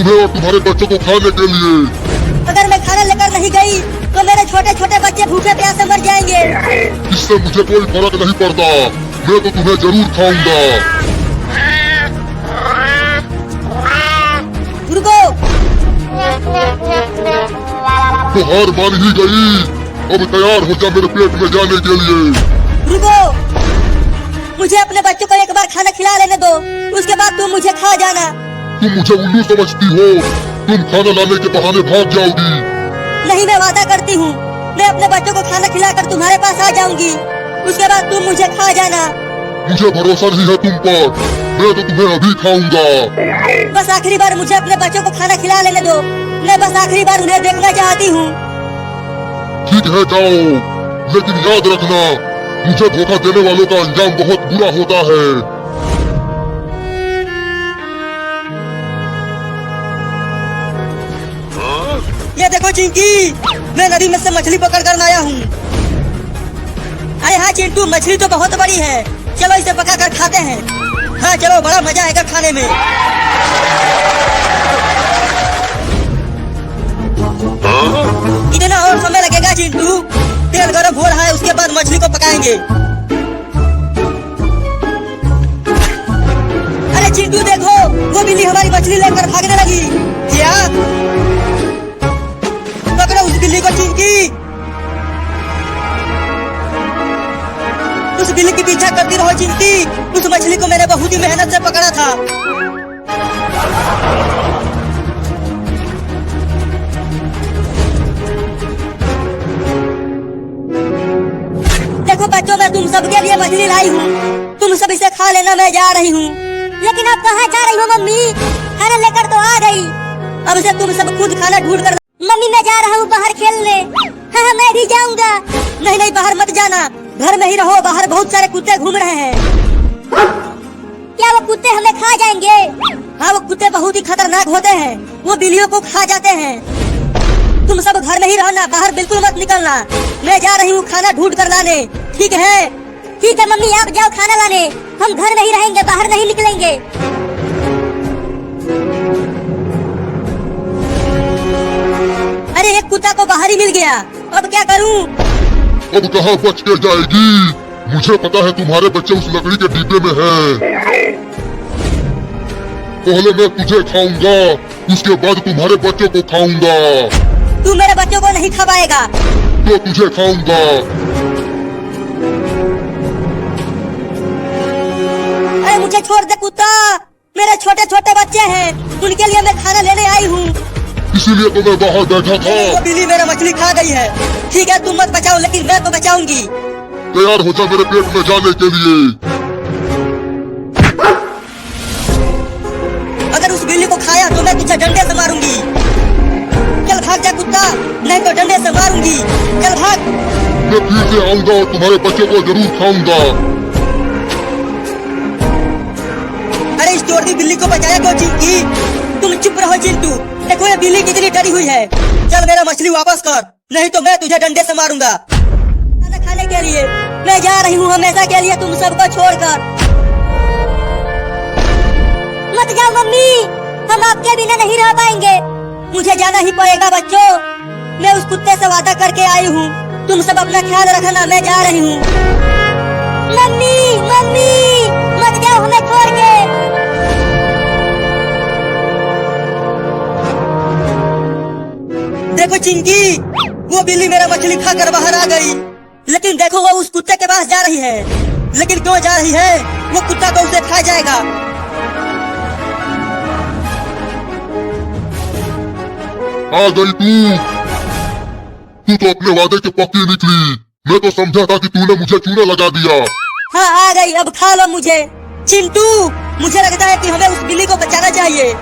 तुम्हें और तुम्हारे बच्चों को खाने के लिए। अगर मैं खाना लेकर नहीं गई तो मेरे छोटे छोटे बच्चे भूखे प्यासे मर जाएंगे। इससे मुझे कोई फर्क नहीं पड़ता, मैं तो तुम्हें जरूर खाऊंगा। रुको। तो हार मान ही गई, अब तैयार हो जा मेरे पेट में जाने के लिए। रुको, मुझे अपने बच्चों को एक बार खाना खिला लेने दो, उसके बाद तुम मुझे खा जाना। तुम मुझे उल्लू समझती हो, तुम खाना लाने के बहाने भाग जाओगी। नहीं, मैं वादा करती हूँ, मैं अपने बच्चों को खाना खिलाकर तुम्हारे पास आ जाऊंगी, उसके बाद तुम मुझे खा जाना। मुझे भरोसा नहीं है तुम पर, मैं तो तुम्हें अभी खाऊंगा। बस आखिरी बार मुझे अपने बच्चों को खाना खिला लेने दो, मैं बस आखिरी बार उन्हें देखना चाहती हूँ। ठीक है जाओ, लेकिन याद रखना, मुझे धोखा देने वालों का अंजाम बहुत बुरा होता है। ये देखो चिंकी, मैं नदी में से मछली पकड़ कर लाया हूँ। अरे हाँ चिंटू, मछली तो बहुत बड़ी है, चलो इसे पका कर खाते हैं। हाँ चलो, बड़ा मजा आएगा खाने में। इतना और समय लगेगा चिंटू, तेल गरम हो रहा है, उसके बाद मछली को पकाएंगे। अरे चिंटू देखो, वो बिल्ली हमारी मछली लेकर भागने लगी। क्या? पकड़ो उस बिल्ली को चिंकी। उस बिल्ली की पीछा करती रहो चिंकी, उस मछली को मैंने बहुत ही मेहनत से पकड़ा था। देखो बच्चों, मैं तुम सबके लिए मछली लाई हूँ, तुम सब इसे खा लेना, मैं जा रही हूँ। लेकिन आप कहाँ जा रही हो मम्मी? खाना लेकर तो आ गई, अब से तुम सब खुद खाना ढूंढ कर। मम्मी मैं जा रहा हूँ बाहर खेलने। हाँ मैं भी जाऊँगा। नहीं नहीं, बाहर मत जाना, घर में ही रहो, बाहर बहुत सारे कुत्ते घूम रहे हैं। क्या वो कुत्ते हमें खा जाएंगे? हाँ वो कुत्ते बहुत ही खतरनाक होते हैं, वो बिल्लियों को खा जाते हैं। तुम सब घर में ही रहना, बाहर बिल्कुल मत निकलना, मैं जा रही हूँ खाना ढूंढ कर लाने। ठीक है? ठीक है मम्मी, आप जाओ खाना लाने, हम घर में ही रहेंगे, बाहर नहीं निकलेंगे। अरे एक कुत्ता को बाहर ही मिल गया, अब क्या करूं? अब कहाँ बच के जाएगी? मुझे पता है तुम्हारे बच्चे उस लकड़ी के डिब्बे में हैं। पहले मैं तुझे खाऊंगा, उसके बाद तुम्हारे बच्चों को खाऊंगा। तू मेरे बच्चों को नहीं खा पाएगा। तो तुझे खाऊंगा। अरे मुझे छोड़ दे कुत्ता, मेरे छोटे छोटे बच्चे हैं, उनके लिए मैं खाना लेने आई हूँ। इसीलिए तो मैं बाहर बैठा था। वो बिल्ली मेरा मछली खा गई है। ठीक है तुम मत बचाओ, लेकिन मैं तो बचाऊंगी। तैयार हो जा मेरे पेट में जाने के लिए। अगर उस बिल्ली को खाया तो मैं तुझे डंडे से मारूंगी। चल भाग जा कुत्ता, नहीं तो डंडे से मारूंगी। चल भाग। मैं फिर से आऊंगा और तुम्हारे बच्चे को जरूर खाऊंगा। अरे इस चोरनी बिल्ली को बचाया क्यों चिंकी? तुम चुप रहो चिंटू, देखो ये बिल्ली कितनी डरी हुई है। चल मेरा मछली वापस कर, नहीं तो मैं तुझे डंडे से मारूंगा। खाना खाने के लिए मैं जा रही हूँ, हमेशा के लिए तुम सबको छोड़कर। मत जाओ मम्मी, हम आपके बिना नहीं रह पाएंगे। मुझे जाना ही पड़ेगा बच्चों, मैं उस कुत्ते से वादा करके आई हूँ। तुम सब अपना ख्याल रखना, मैं जा रही हूँ। मम्मी मम्मी मत जाओ हमें छोड़ के। देखो चिंकी, वो बिल्ली मेरा मछली खाकर बाहर आ गई, लेकिन देखो वो उस कुत्ते के पास जा रही है। लेकिन क्यों जा रही है? वो कुत्ता तो उसे खा जाएगा। आ गई तू तो अपने वादे के पक्की निकली। मैं तो समझा था कि तूने मुझे चूना लगा दिया। हाँ आ गई, अब खा लो मुझे। चिंटू, मुझे लगता है कि हमें उस बिल्ली को बचाना चाहिए।